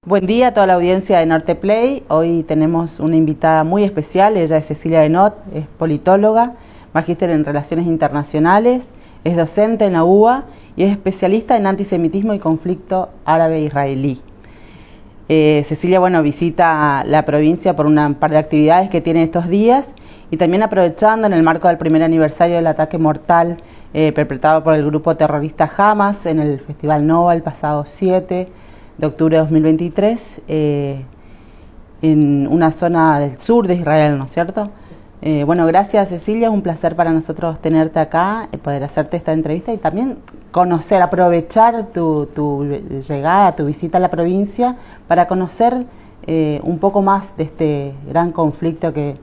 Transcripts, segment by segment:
Buen día a toda la audiencia de Norte Play. Hoy tenemos una invitada muy especial. Ella es Cecilia Benot, es politóloga, magíster en Relaciones Internacionales, es docente en la UBA y es especialista en antisemitismo y conflicto árabe-israelí. Cecilia, visita la provincia por un par de actividades que tiene estos días y también aprovechando en el marco del primer aniversario del ataque mortal perpetrado por el grupo terrorista Hamas en el Festival Nova el pasado 7 de octubre de 2023 en una zona del sur de Israel, ¿no es cierto? Gracias Cecilia, es un placer para nosotros tenerte acá, poder hacerte esta entrevista y también conocer, aprovechar tu llegada, tu visita a la provincia para conocer un poco más de este gran conflicto que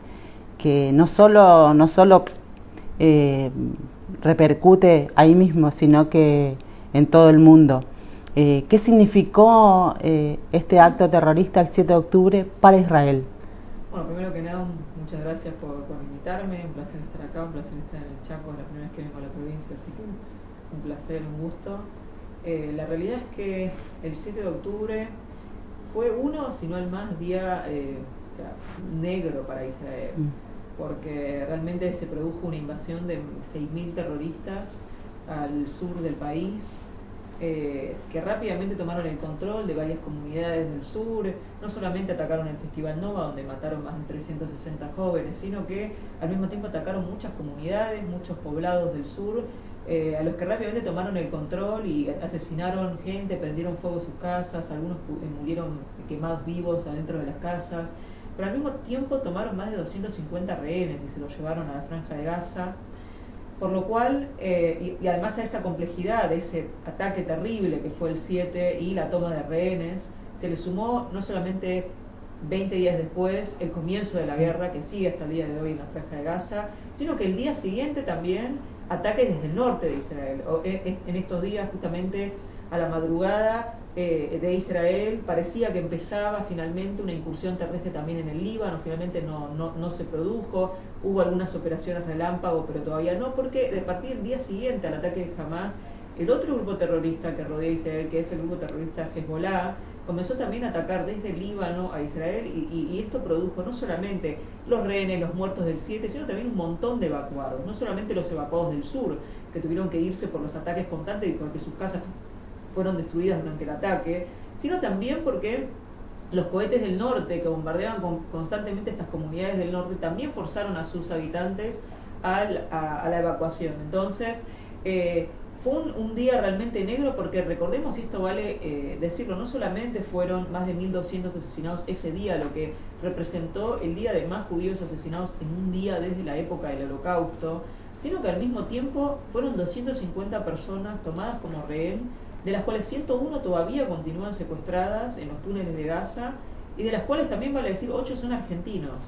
no solo repercute ahí mismo, sino que en todo el mundo. ¿Qué significó este acto terrorista el 7 de octubre para Israel? Bueno, primero que nada, muchas gracias por invitarme, un placer estar acá, un placer estar en el Chaco, es la primera vez que vengo a la provincia, así que un placer, un gusto. La realidad es que el 7 de octubre fue uno, si no el más, día negro para Israel, porque realmente se produjo una invasión de 6.000 terroristas al sur del país, que rápidamente tomaron el control de varias comunidades del sur. No solamente atacaron el Festival Nova, donde mataron más de 360 jóvenes, sino que al mismo tiempo atacaron muchas comunidades, muchos poblados del sur, a los que rápidamente tomaron el control y asesinaron gente, prendieron fuego sus casas, algunos murieron quemados vivos adentro de las casas, pero al mismo tiempo tomaron más de 250 rehenes y se los llevaron a la Franja de Gaza. Por lo cual, y además a esa complejidad de ese ataque terrible que fue el 7 y la toma de rehenes, se le sumó no solamente 20 días después el comienzo de la guerra que sigue hasta el día de hoy en la Franja de Gaza, sino que el día siguiente también ataques desde el norte de Israel. En estos días, justamente a la madrugada de Israel, parecía que empezaba finalmente una incursión terrestre también en el Líbano. Finalmente no se produjo, hubo algunas operaciones relámpago, pero todavía no, porque a partir del día siguiente al ataque de Hamas, el otro grupo terrorista que rodea a Israel, que es el grupo terrorista Hezbollah, comenzó también a atacar desde el Líbano a Israel y esto produjo no solamente los rehenes, los muertos del 7, sino también un montón de evacuados, no solamente los evacuados del sur, que tuvieron que irse por los ataques constantes y porque sus casas fueron destruidas durante el ataque, sino también porque los cohetes del norte que bombardeaban constantemente estas comunidades del norte también forzaron a sus habitantes a la evacuación. Entonces, fue un día realmente negro porque recordemos, y esto vale decirlo, no solamente fueron más de 1.200 asesinados ese día, lo que representó el día de más judíos asesinados en un día desde la época del Holocausto, sino que al mismo tiempo fueron 250 personas tomadas como rehén, de las cuales 101 todavía continúan secuestradas en los túneles de Gaza, y de las cuales también vale decir 8 son argentinos.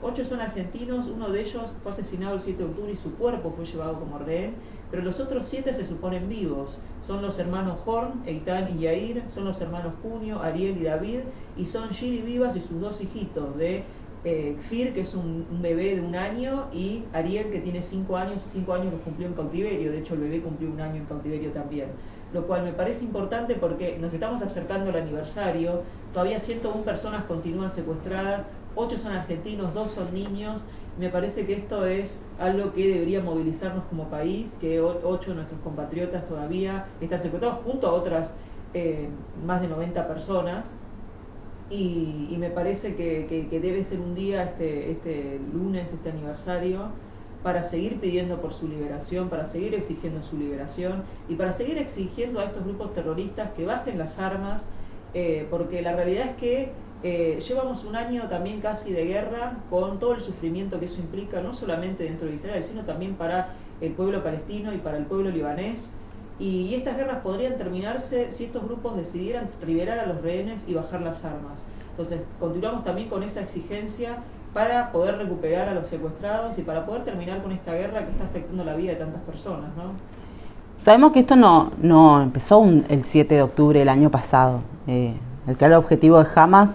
8 son argentinos, uno de ellos fue asesinado el 7 de octubre y su cuerpo fue llevado como rehén, pero los otros 7 se suponen vivos. Son los hermanos Horn, Eitan y Yair, son los hermanos Junio, Ariel y David, y son Giri Vivas y sus 2 hijitos, de Kfir, que es un bebé de 1 año, y Ariel, que tiene 5 años, 5 años los cumplió en cautiverio, de hecho el bebé cumplió 1 año en cautiverio también. Lo cual me parece importante porque nos estamos acercando al aniversario, todavía 101 personas continúan secuestradas, 8 son argentinos, 2 son niños. Me parece que esto es algo que debería movilizarnos como país, que 8 de nuestros compatriotas todavía están secuestrados junto a otras más de 90 personas, y me parece que debe ser un día, este lunes, este aniversario, para seguir pidiendo por su liberación, para seguir exigiendo su liberación y para seguir exigiendo a estos grupos terroristas que bajen las armas, porque la realidad es que llevamos 1 año también casi de guerra, con todo el sufrimiento que eso implica, no solamente dentro de Israel, sino también para el pueblo palestino y para el pueblo libanés, y estas guerras podrían terminarse si estos grupos decidieran liberar a los rehenes y bajar las armas. Entonces continuamos también con esa exigencia para poder recuperar a los secuestrados y para poder terminar con esta guerra que está afectando la vida de tantas personas, ¿no? Sabemos que esto no empezó el 7 de octubre del año pasado. El claro objetivo de Hamas,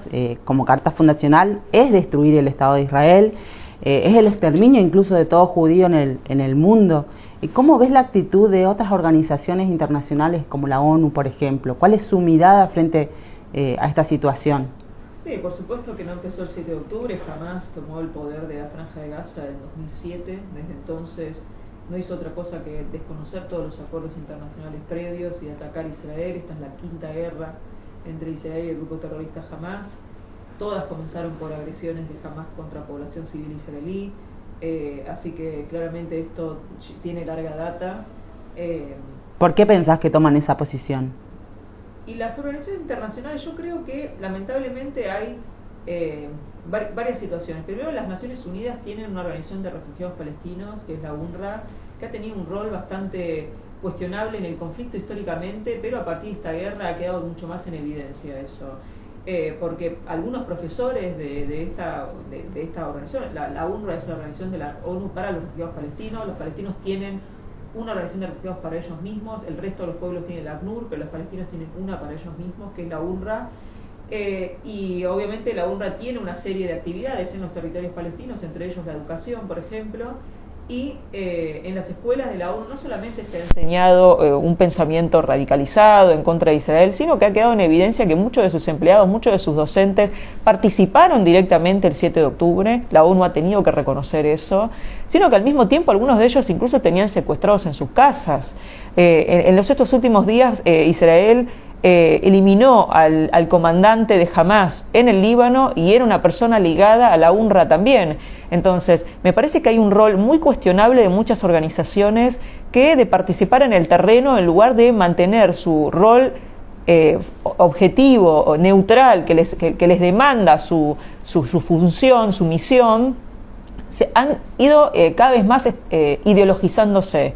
como carta fundacional, es destruir el Estado de Israel, es el exterminio incluso de todo judío en el mundo. ¿Cómo ves la actitud de otras organizaciones internacionales como la ONU, por ejemplo? ¿Cuál es su mirada frente a esta situación. Sí, por supuesto que no empezó el 7 de octubre, jamás tomó el poder de la Franja de Gaza en 2007, desde entonces no hizo otra cosa que desconocer todos los acuerdos internacionales previos y atacar a Israel. Esta es la quinta guerra entre Israel y el grupo terrorista Hamas. Todas comenzaron por agresiones de Hamas contra población civil israelí, así que claramente esto tiene larga data. ¿Por qué pensás que toman esa posición? Y las organizaciones internacionales, yo creo que lamentablemente hay varias situaciones. Primero, las Naciones Unidas tienen una organización de refugiados palestinos, que es la UNRWA, que ha tenido un rol bastante cuestionable en el conflicto históricamente, pero a partir de esta guerra ha quedado mucho más en evidencia eso. Porque algunos profesores de esta organización, la UNRWA es la organización de la ONU para los refugiados palestinos tienen una organización de refugiados para ellos mismos, el resto de los pueblos tienen la ACNUR, pero los palestinos tienen una para ellos mismos, que es la UNRWA. Y obviamente la UNRWA tiene una serie de actividades en los territorios palestinos, entre ellos la educación, por ejemplo, y en las escuelas de la ONU no solamente se ha enseñado un pensamiento radicalizado en contra de Israel, sino que ha quedado en evidencia que muchos de sus empleados, muchos de sus docentes participaron directamente el 7 de octubre, la ONU ha tenido que reconocer eso, sino que al mismo tiempo algunos de ellos incluso tenían secuestrados en sus casas. En estos últimos días Israel eliminó al comandante de Hamas en el Líbano y era una persona ligada a la UNRWA también. Entonces, me parece que hay un rol muy cuestionable de muchas organizaciones que de participar en el terreno en lugar de mantener su rol objetivo, neutral, que les demanda su función, su misión, se han ido cada vez más ideologizándose.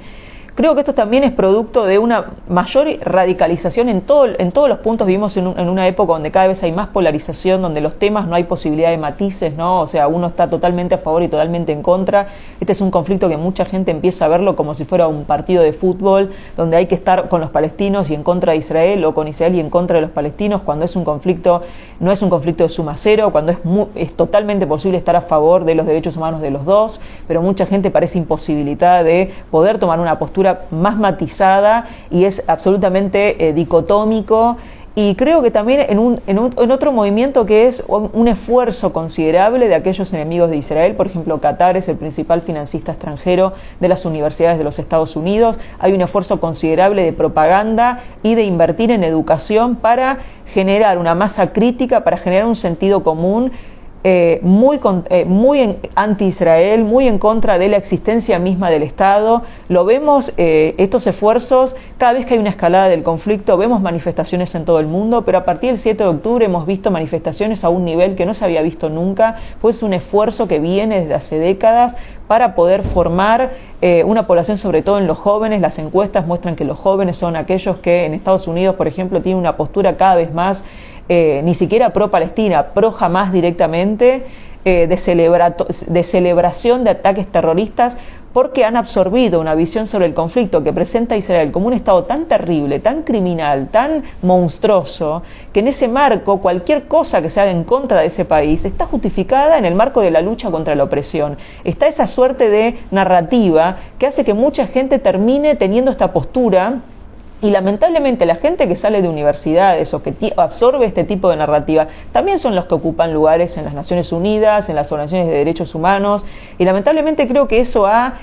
Creo que esto también es producto de una mayor radicalización en todos los puntos. Vivimos en una época donde cada vez hay más polarización, donde los temas no hay posibilidad de matices, ¿no? O sea, uno está totalmente a favor y totalmente en contra. Este es un conflicto que mucha gente empieza a verlo como si fuera un partido de fútbol, donde hay que estar con los palestinos y en contra de Israel, o con Israel y en contra de los palestinos, cuando es un conflicto, no es un conflicto de suma cero, cuando es totalmente posible estar a favor de los derechos humanos de los dos, pero mucha gente parece imposibilitada de poder tomar una postura más matizada y es absolutamente dicotómico. Y creo que también en otro movimiento que es un esfuerzo considerable de aquellos enemigos de Israel, por ejemplo, Qatar es el principal financista extranjero de las universidades de los Estados Unidos, hay un esfuerzo considerable de propaganda y de invertir en educación para generar una masa crítica, para generar un sentido común muy anti-Israel, muy en contra de la existencia misma del Estado. Lo vemos, estos esfuerzos, cada vez que hay una escalada del conflicto, vemos manifestaciones en todo el mundo, pero a partir del 7 de octubre hemos visto manifestaciones a un nivel que no se había visto nunca, pues un esfuerzo que viene desde hace décadas para poder formar una población, sobre todo en los jóvenes. Las encuestas muestran que los jóvenes son aquellos que en Estados Unidos, por ejemplo, tienen una postura cada vez más ni siquiera pro-Palestina, pro-Hamas directamente, de celebración de ataques terroristas, porque han absorbido una visión sobre el conflicto que presenta a Israel como un Estado tan terrible, tan criminal, tan monstruoso, que en ese marco cualquier cosa que se haga en contra de ese país está justificada en el marco de la lucha contra la opresión. Está esa suerte de narrativa que hace que mucha gente termine teniendo esta postura. Y lamentablemente la gente que sale de universidades o que absorbe este tipo de narrativa también son los que ocupan lugares en las Naciones Unidas, en las organizaciones de derechos humanos, y lamentablemente creo que eso ha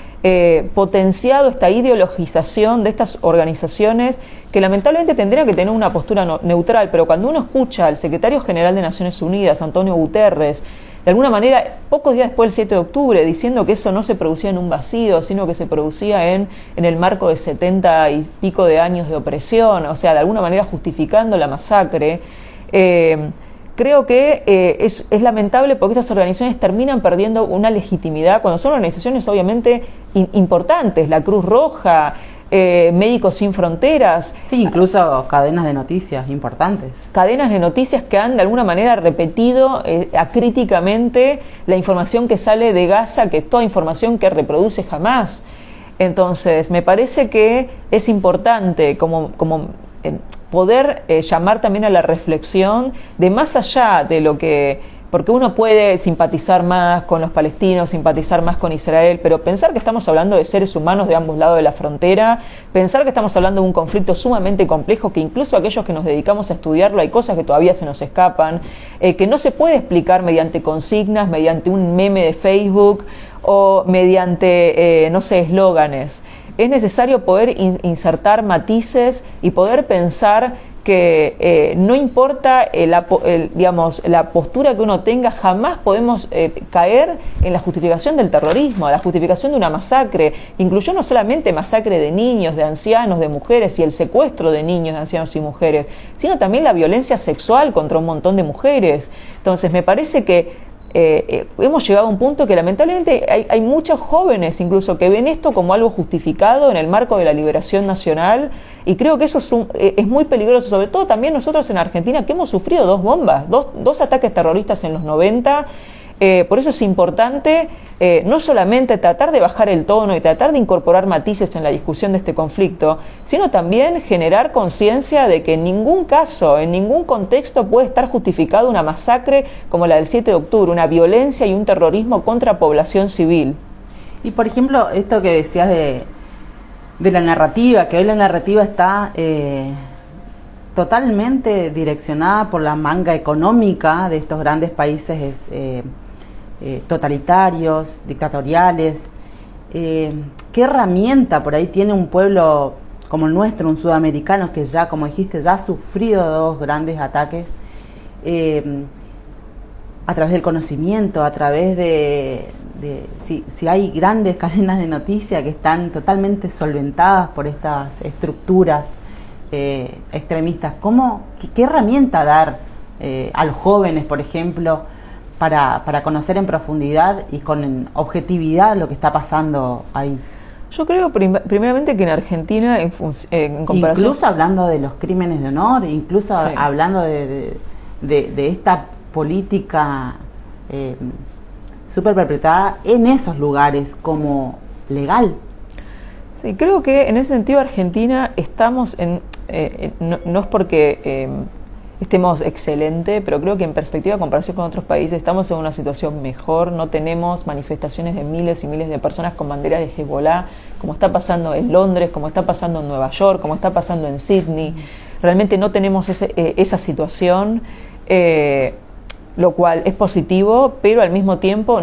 potenciado esta ideologización de estas organizaciones que lamentablemente tendrían que tener una postura neutral, pero cuando uno escucha al secretario general de Naciones Unidas, Antonio Guterres, de alguna manera, pocos días después del 7 de octubre, diciendo que eso no se producía en un vacío, sino que se producía en el marco de 70 y pico de años de opresión, o sea, de alguna manera justificando la masacre. Creo que es lamentable porque estas organizaciones terminan perdiendo una legitimidad cuando son organizaciones obviamente importantes, la Cruz Roja, Médicos Sin Fronteras. Sí, incluso cadenas de noticias importantes. Cadenas de noticias que han de alguna manera repetido acríticamente la información que sale de Gaza, que es toda información que reproduce Hamas. Entonces, me parece que es importante poder llamar también a la reflexión de más allá de lo que porque uno puede simpatizar más con los palestinos, simpatizar más con Israel, pero pensar que estamos hablando de seres humanos de ambos lados de la frontera, pensar que estamos hablando de un conflicto sumamente complejo, que incluso aquellos que nos dedicamos a estudiarlo hay cosas que todavía se nos escapan, que no se puede explicar mediante consignas, mediante un meme de Facebook o mediante, no sé, eslóganes. Es necesario poder insertar matices y poder pensar que no importa digamos, la postura que uno tenga, jamás podemos caer en la justificación del terrorismo, la justificación de una masacre. Incluyó no solamente masacre de niños, de ancianos, de mujeres y el secuestro de niños, de ancianos y mujeres, sino también la violencia sexual contra un montón de mujeres. Entonces me parece que hemos llegado a un punto que lamentablemente hay muchos jóvenes incluso que ven esto como algo justificado en el marco de la liberación nacional, y creo que eso es muy peligroso, sobre todo también nosotros en Argentina, que hemos sufrido dos ataques terroristas en los 90. Por eso es importante no solamente tratar de bajar el tono y tratar de incorporar matices en la discusión de este conflicto, sino también generar conciencia de que en ningún caso, en ningún contexto puede estar justificado una masacre como la del 7 de octubre, una violencia y un terrorismo contra población civil. Y por ejemplo, esto que decías de la narrativa, que hoy la narrativa está totalmente direccionada por la manga económica de estos grandes países totalitarios, dictatoriales. ¿Qué herramienta por ahí tiene un pueblo como el nuestro, un sudamericano que ya, como dijiste, ya ha sufrido dos grandes ataques, a través del conocimiento, a través si hay grandes cadenas de noticias que están totalmente solventadas por estas estructuras extremistas? ¿Qué herramienta dar a los jóvenes, por ejemplo, para conocer en profundidad y con objetividad lo que está pasando ahí? Yo creo primeramente que en Argentina, en comparación... Incluso hablando de los crímenes de honor, incluso sí, hablando de esta política súper perpetrada en esos lugares como legal. Sí, creo que en ese sentido Argentina estamos no es porque estemos excelente, pero creo que en perspectiva, en comparación con otros países, estamos en una situación mejor. No tenemos manifestaciones de miles y miles de personas con banderas de Hezbollah, como está pasando en Londres, como está pasando en Nueva York, como está pasando en Sydney. Realmente no tenemos esa situación, lo cual es positivo, pero al mismo tiempo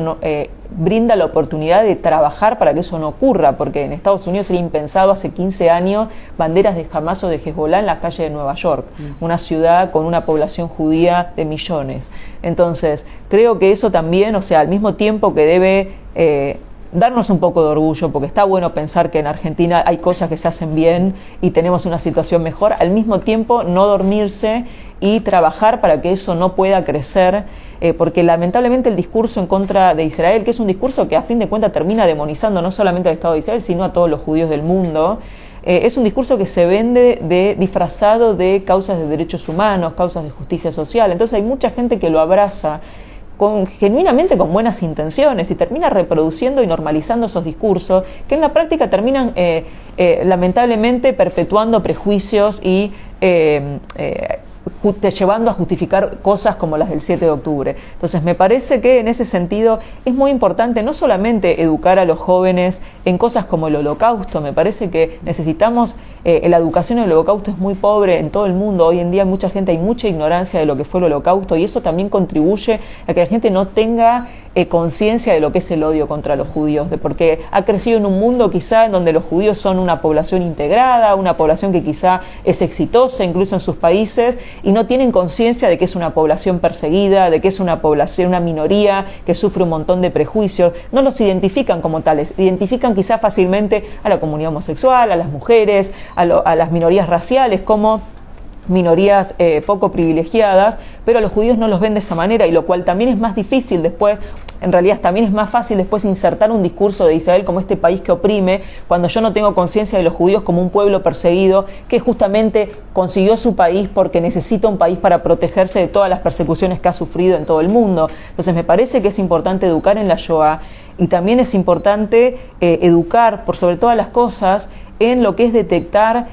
brinda la oportunidad de trabajar para que eso no ocurra, porque en Estados Unidos era impensado hace 15 años banderas de Hamas o de Hezbollah en las calles de Nueva York, una ciudad con una población judía de millones. Entonces, creo que eso también, o sea, al mismo tiempo que debe darnos un poco de orgullo, porque está bueno pensar que en Argentina hay cosas que se hacen bien y tenemos una situación mejor, al mismo tiempo no dormirse y trabajar para que eso no pueda crecer, porque lamentablemente el discurso en contra de Israel, que es un discurso que a fin de cuentas termina demonizando no solamente al Estado de Israel, sino a todos los judíos del mundo, es un discurso que se vende disfrazado de causas de derechos humanos, causas de justicia social. Entonces hay mucha gente que lo abraza genuinamente con buenas intenciones y termina reproduciendo y normalizando esos discursos que en la práctica terminan lamentablemente perpetuando prejuicios y llevando a justificar cosas como las del 7 de octubre. Entonces me parece que en ese sentido es muy importante no solamente educar a los jóvenes en cosas como el Holocausto. Me parece que necesitamos, la educación en el Holocausto es muy pobre en todo el mundo. Hoy en día hay mucha ignorancia de lo que fue el Holocausto, y eso también contribuye a que la gente no tenga conciencia de lo que es el odio contra los judíos, porque ha crecido en un mundo quizá en donde los judíos son una población integrada, una población que quizá es exitosa incluso en sus países, y no tienen conciencia de que es una población perseguida, de que es una población, una minoría que sufre un montón de prejuicios. No los identifican como tales, identifican quizá fácilmente a la comunidad homosexual, a las mujeres, a las minorías raciales como minorías poco privilegiadas, pero a los judíos no los ven de esa manera, y lo cual también es más difícil después, en realidad también es más fácil después insertar un discurso de Israel como este país que oprime, cuando yo no tengo conciencia de los judíos como un pueblo perseguido que justamente consiguió su país porque necesita un país para protegerse de todas las persecuciones que ha sufrido en todo el mundo. Entonces me parece que es importante educar en la Shoah, y también es importante educar, por sobre todas las cosas, en lo que es detectar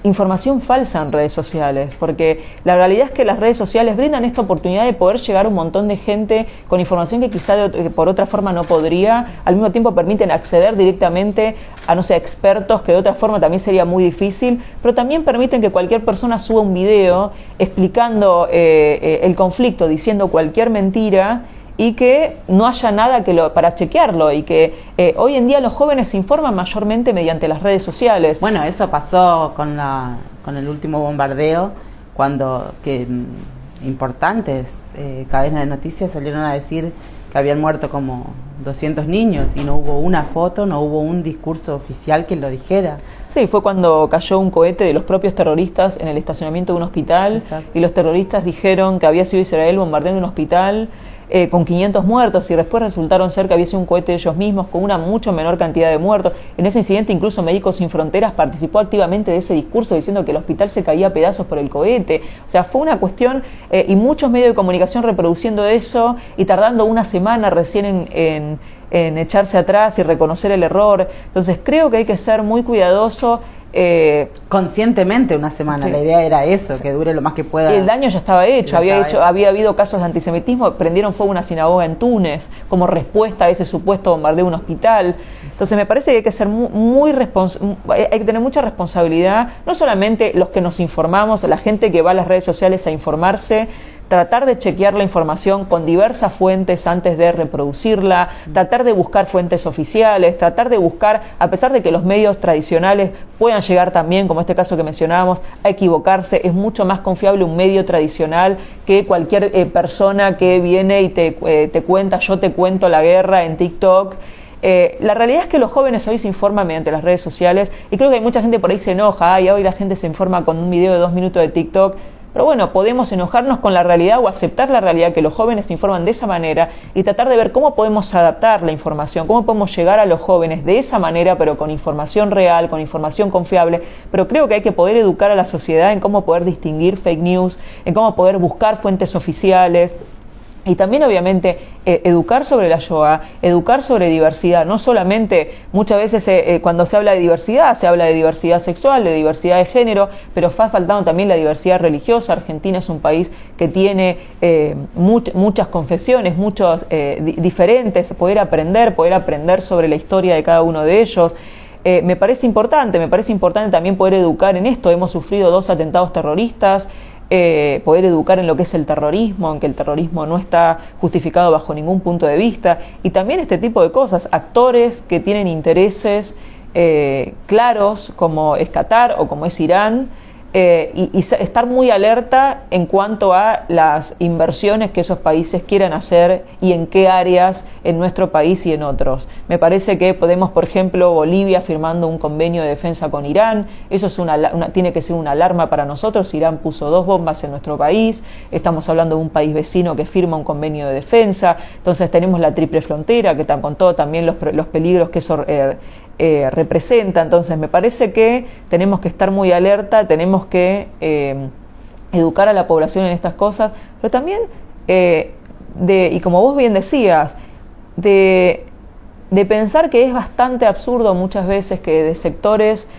información falsa en redes sociales, porque la realidad es que las redes sociales brindan esta oportunidad de poder llegar a un montón de gente con información que quizá por otra forma no podría, al mismo tiempo permiten acceder directamente a, no sé, expertos que de otra forma también sería muy difícil, pero también permiten que cualquier persona suba un video explicando el conflicto, diciendo cualquier mentira, y que no haya nada para chequearlo, y que hoy en día los jóvenes se informan mayormente mediante las redes sociales. Bueno, eso pasó con el último bombardeo, cuando importantes cadenas de noticias salieron a decir que habían muerto como 200 niños y no hubo una foto, no hubo un discurso oficial que lo dijera. Sí, fue cuando cayó un cohete de los propios terroristas en el estacionamiento de un hospital. Exacto. Y los terroristas dijeron que había sido Israel bombardeando un hospital con 500 muertos, y después resultaron ser que había sido un cohete de ellos mismos con una mucho menor cantidad de muertos. En ese incidente incluso Médicos Sin Fronteras participó activamente de ese discurso diciendo que el hospital se caía a pedazos por el cohete. O sea, fue una cuestión y muchos medios de comunicación reproduciendo eso y tardando una semana recién en echarse atrás y reconocer el error. Entonces creo que hay que ser muy cuidadoso. Conscientemente una semana, sí. La idea era eso, que dure lo más que pueda. El daño ya estaba hecho, había habido casos de antisemitismo, prendieron fuego a una sinagoga en Túnez como respuesta a ese supuesto bombardeo de un hospital. Entonces me parece que hay que ser hay que tener mucha responsabilidad, no solamente los que nos informamos, la gente que va a las redes sociales a informarse, tratar de chequear la información con diversas fuentes antes de reproducirla, tratar de buscar fuentes oficiales, tratar de buscar, a pesar de que los medios tradicionales puedan llegar también, como este caso que mencionábamos, a equivocarse, es mucho más confiable un medio tradicional que cualquier persona que viene y te cuenta, yo te cuento la guerra en TikTok. La realidad es que los jóvenes hoy se informan mediante las redes sociales, y creo que hay mucha gente por ahí se enoja, y hoy la gente se informa con un video de 2 minutos de TikTok. Pero bueno, podemos enojarnos con la realidad o aceptar la realidad que los jóvenes se informan de esa manera y tratar de ver cómo podemos adaptar la información, cómo podemos llegar a los jóvenes de esa manera, pero con información real, con información confiable. Pero creo que hay que poder educar a la sociedad en cómo poder distinguir fake news, en cómo poder buscar fuentes oficiales. Y también, obviamente, educar sobre la Shoah, educar sobre diversidad. No solamente, muchas veces cuando se habla de diversidad, se habla de diversidad sexual, de diversidad de género, pero está faltando también la diversidad religiosa. Argentina es un país que tiene muchas confesiones, muchos diferentes, poder aprender sobre la historia de cada uno de ellos. Me parece importante también poder educar en esto. Hemos sufrido 2 atentados terroristas. Poder educar en lo que es el terrorismo, en que el terrorismo no está justificado bajo ningún punto de vista, y también este tipo de cosas, actores que tienen intereses claros como es Qatar o como es Irán, y estar muy alerta en cuanto a las inversiones que esos países quieran hacer y en qué áreas en nuestro país y en otros. Me parece que podemos, por ejemplo, Bolivia firmando un convenio de defensa con Irán, eso es tiene que ser una alarma para nosotros. Irán puso 2 bombas en nuestro país, estamos hablando de un país vecino que firma un convenio de defensa, entonces tenemos la triple frontera, que con todo también los peligros que eso representa. Entonces me parece que tenemos que estar muy alerta, tenemos que educar a la población en estas cosas, pero también y como vos bien decías, de pensar que es bastante absurdo muchas veces que de sectores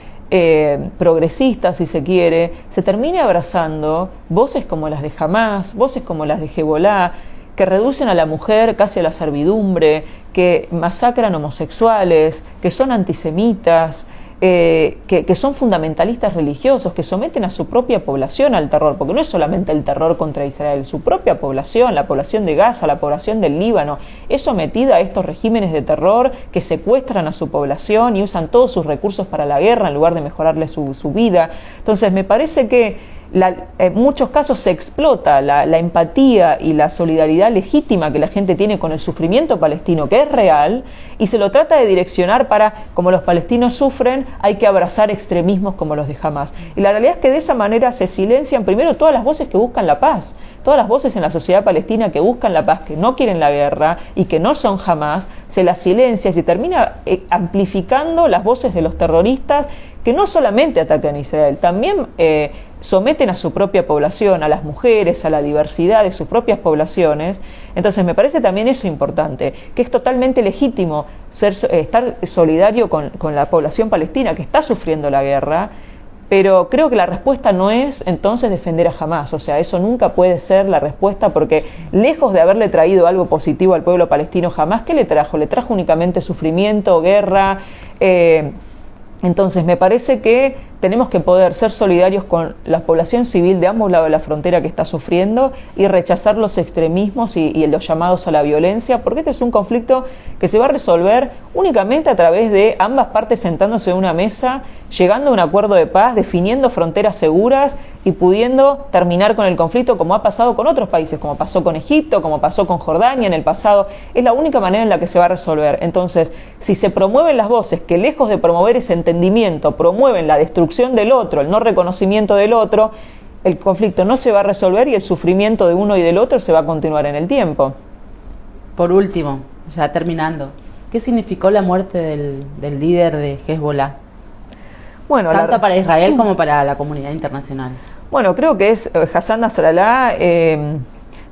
progresistas, si se quiere, se termine abrazando voces como las de Hamás, voces como las de Hezbollah, que reducen a la mujer casi a la servidumbre, que masacran homosexuales, que son antisemitas, que son fundamentalistas religiosos, que someten a su propia población al terror, porque no es solamente el terror contra Israel, su propia población, la población de Gaza, la población del Líbano, es sometida a estos regímenes de terror que secuestran a su población y usan todos sus recursos para la guerra en lugar de mejorarle su vida. Entonces me parece que en muchos casos se explota la empatía y la solidaridad legítima que la gente tiene con el sufrimiento palestino, que es real, y se lo trata de direccionar para, como los palestinos sufren, hay que abrazar extremismos como los de Hamás. Y la realidad es que de esa manera se silencian primero todas las voces que buscan la paz, todas las voces en la sociedad palestina que buscan la paz, que no quieren la guerra y que no son Hamás, se las silencia y se termina amplificando las voces de los terroristas que no solamente atacan a Israel, también someten a su propia población, a las mujeres, a la diversidad de sus propias poblaciones. Entonces me parece también eso importante, que es totalmente legítimo estar solidario con la población palestina que está sufriendo la guerra, pero creo que la respuesta no es entonces defender a Hamás, o sea, eso nunca puede ser la respuesta, porque lejos de haberle traído algo positivo al pueblo palestino Hamás, ¿qué le trajo? Le trajo únicamente sufrimiento, guerra. Entonces me parece que tenemos que poder ser solidarios con la población civil de ambos lados de la frontera que está sufriendo y rechazar los extremismos y los llamados a la violencia, porque este es un conflicto que se va a resolver únicamente a través de ambas partes sentándose en una mesa, llegando a un acuerdo de paz, definiendo fronteras seguras y pudiendo terminar con el conflicto, como ha pasado con otros países, como pasó con Egipto, como pasó con Jordania en el pasado. Es la única manera en la que se va a resolver. Entonces, si se promueven las voces que, lejos de promover ese entendimiento, promueven la destrucción del otro, el no reconocimiento del otro, el conflicto no se va a resolver y el sufrimiento de uno y del otro se va a continuar en el tiempo. Por último, ya terminando, ¿qué significó la muerte del líder de Hezbollah? Bueno, tanto para Israel como para la comunidad internacional. Bueno, creo que es Hassan Nasrallah,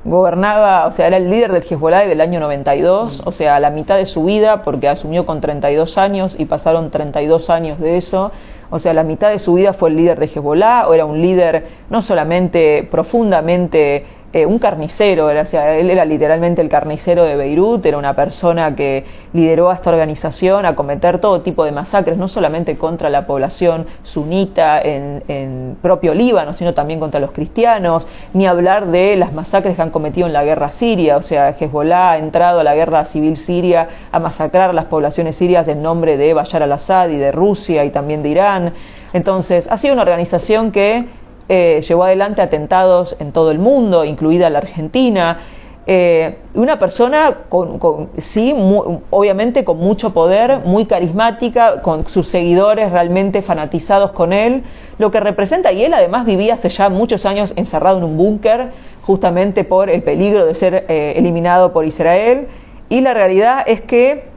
gobernaba, o sea, era el líder del Hezbollah del año 92, o sea, a la mitad de su vida, porque asumió con 32 años y pasaron 32 años de eso. O sea, la mitad de su vida fue el líder de Hezbollah, o era un líder no solamente profundamente un carnicero, o sea, él era literalmente el carnicero de Beirut, era una persona que lideró a esta organización a cometer todo tipo de masacres, no solamente contra la población sunita en propio Líbano, sino también contra los cristianos, ni hablar de las masacres que han cometido en la guerra siria. O sea, Hezbollah ha entrado a la guerra civil siria a masacrar las poblaciones sirias en nombre de Bashar al-Assad y de Rusia y también de Irán. Entonces, ha sido una organización que llevó adelante atentados en todo el mundo, incluida la Argentina. Una persona obviamente con mucho poder, muy carismática, con sus seguidores realmente fanatizados con él, lo que representa, y él además vivía hace ya muchos años encerrado en un búnker, justamente por el peligro de ser eliminado por Israel, y la realidad es que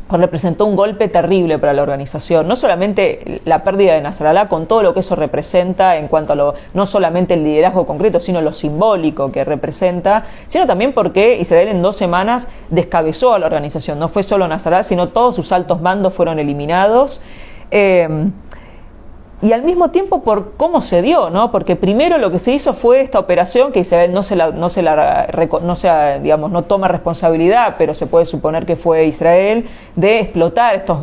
representó un golpe terrible para la organización, no solamente la pérdida de Nasrallah, con todo lo que eso representa en cuanto a no solamente el liderazgo concreto, sino lo simbólico que representa, sino también porque Israel en 2 semanas descabezó a la organización. No fue solo Nasrallah, sino todos sus altos mandos fueron eliminados. Y al mismo tiempo por cómo se dio, ¿no? Porque primero lo que se hizo fue esta operación que Israel no toma responsabilidad, pero se puede suponer que fue Israel, de explotar estos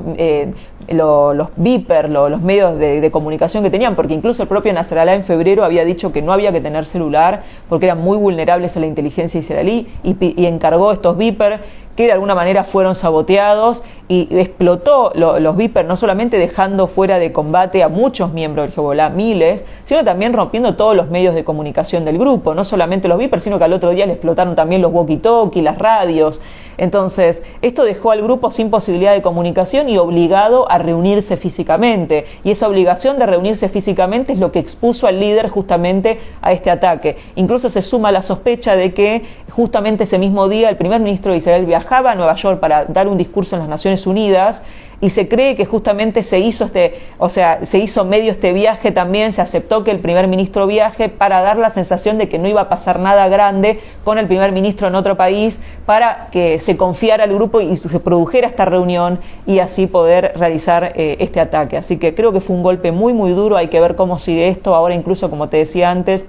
los Viper, los medios de comunicación que tenían, porque incluso el propio Nasrallah en febrero había dicho que no había que tener celular porque eran muy vulnerables a la inteligencia israelí, y encargó estos Viper que de alguna manera fueron saboteados, y explotó los Viper, no solamente dejando fuera de combate a muchos miembros del Hezbollah, miles, sino también rompiendo todos los medios de comunicación del grupo, no solamente los Viper, sino que al otro día le explotaron también los walkie-talkie, las radios. Entonces, esto dejó al grupo sin posibilidad de comunicación y obligado a reunirse físicamente, y esa obligación de reunirse físicamente es lo que expuso al líder justamente a este ataque. Incluso se suma la sospecha de que justamente ese mismo día el primer ministro de Israel viajaba a Nueva York para dar un discurso en las Naciones Unidas, y se cree que justamente se hizo medio este viaje también, se aceptó que el primer ministro viaje para dar la sensación de que no iba a pasar nada grande con el primer ministro en otro país, para que se confiara al grupo y se produjera esta reunión y así poder realizar este ataque. Así que creo que fue un golpe muy muy duro, hay que ver cómo sigue esto. Ahora incluso, como te decía antes,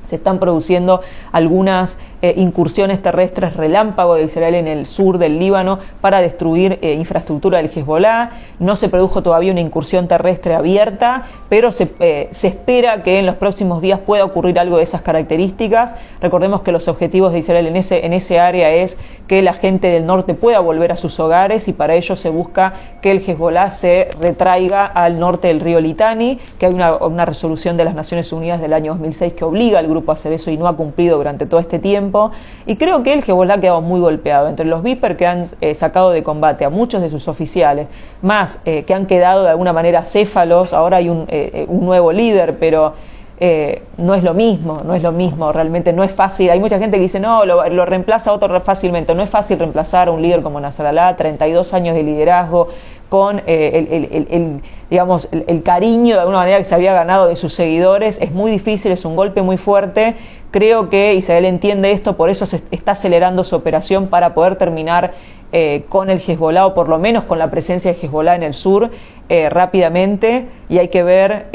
se están produciendo algunas incursiones terrestres relámpago de Israel en el sur del Líbano para destruir infraestructura del Hezbollah. No se produjo todavía una incursión terrestre abierta, pero se espera que en los próximos días pueda ocurrir algo de esas características. Recordemos que los objetivos de Israel en ese área es que la gente del norte pueda volver a sus hogares, y para ello se busca que el Hezbollah se retraiga al norte del río Litani, que hay una resolución de las Naciones Unidas del año 2006 que obliga al grupo a hacer eso y no ha cumplido durante todo este tiempo. Y creo que el Hezbollah ha quedado muy golpeado. Entre los Viper que han sacado de combate a muchos de sus oficiales, más que han quedado de alguna manera céfalos, ahora hay un nuevo líder, pero no es lo mismo, realmente no es fácil. Hay mucha gente que dice, no, lo reemplaza otro fácilmente. No es fácil reemplazar a un líder como Nasrallah, 32 años de liderazgo, con el cariño de alguna manera que se había ganado de sus seguidores. Es muy difícil, es un golpe muy fuerte, Creo que Israel entiende esto, por eso se está acelerando su operación para poder terminar con el Hezbollah, o por lo menos con la presencia de Hezbollah en el sur, rápidamente, y hay que ver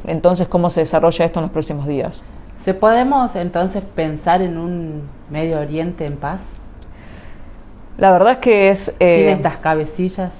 entonces cómo se desarrolla esto en los próximos días. ¿Se podemos entonces pensar en un Medio Oriente en paz? La verdad es que es... sin estas cabecillas.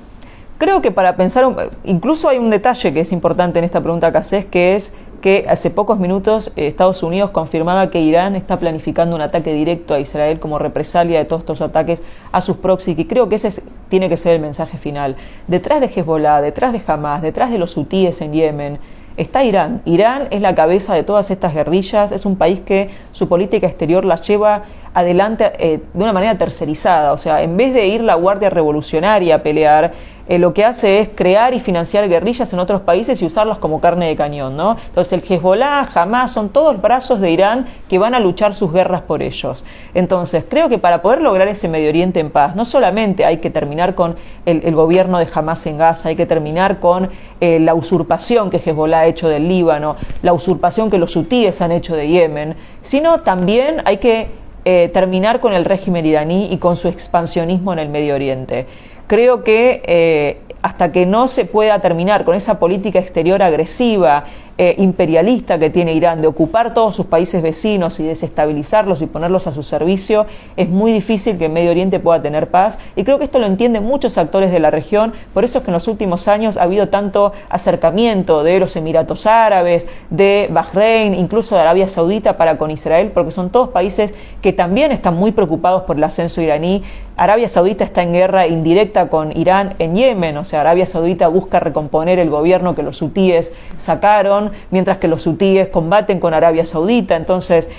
Creo que para pensar, incluso hay un detalle que es importante en esta pregunta que haces, que es que hace pocos minutos Estados Unidos confirmaba que Irán está planificando un ataque directo a Israel como represalia de todos estos ataques a sus proxies, y creo que ese tiene que ser el mensaje final. Detrás de Hezbollah, detrás de Hamas, detrás de los hutíes en Yemen, está Irán. Irán es la cabeza de todas estas guerrillas, es un país que su política exterior la lleva adelante de una manera tercerizada, o sea, en vez de ir la Guardia Revolucionaria a pelear, lo que hace es crear y financiar guerrillas en otros países y usarlas como carne de cañón, ¿no? Entonces el Hezbollah, Hamas, son todos brazos de Irán que van a luchar sus guerras por ellos. Entonces creo que para poder lograr ese Medio Oriente en paz, no solamente hay que terminar con el gobierno de Hamas en Gaza, hay que terminar con la usurpación que Hezbollah ha hecho del Líbano, la usurpación que los hutíes han hecho de Yemen, sino también hay que terminar con el régimen iraní y con su expansionismo en el Medio Oriente. Creo que hasta que no se pueda terminar con esa política exterior agresiva, imperialista que tiene Irán, de ocupar todos sus países vecinos y desestabilizarlos y ponerlos a su servicio, es muy difícil que el Medio Oriente pueda tener paz, y creo que esto lo entienden muchos actores de la región. Por eso es que en los últimos años ha habido tanto acercamiento de los Emiratos Árabes, de Bahrein, incluso de Arabia Saudita para con Israel, porque son todos países que también están muy preocupados por el ascenso iraní. Arabia Saudita está en guerra indirecta con Irán en Yemen, o sea, Arabia Saudita busca recomponer el gobierno que los hutíes sacaron, mientras que los hutíes combaten con Arabia Saudita. Entonces,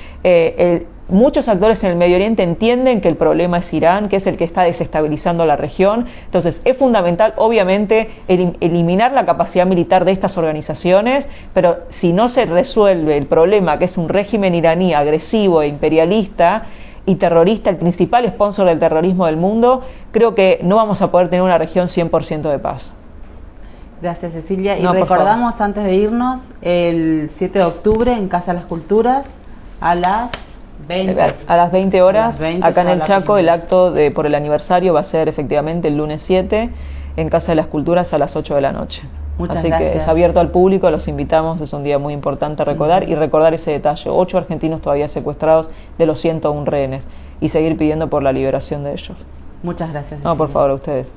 muchos actores en el Medio Oriente entienden que el problema es Irán, que es el que está desestabilizando la región. Entonces, es fundamental, obviamente, eliminar la capacidad militar de estas organizaciones, pero si no se resuelve el problema, que es un régimen iraní agresivo e imperialista y terrorista, el principal sponsor del terrorismo del mundo, creo que no vamos a poder tener una región 100% de paz. Gracias, Cecilia. Y No, recordamos, antes de irnos, el 7 de octubre en Casa de las Culturas a las 20. A las 20 horas, a las 20, acá en el Chaco, el acto por el aniversario va a ser efectivamente el lunes 7 en Casa de las Culturas a las 8 de la noche. Muchas Así gracias. que es abierto al público, los invitamos, es un día muy importante a recordar, y recordar ese detalle: 8 argentinos todavía secuestrados de los 101 rehenes, y seguir pidiendo por la liberación de ellos. Muchas gracias, Cecilia. No, por favor, a ustedes.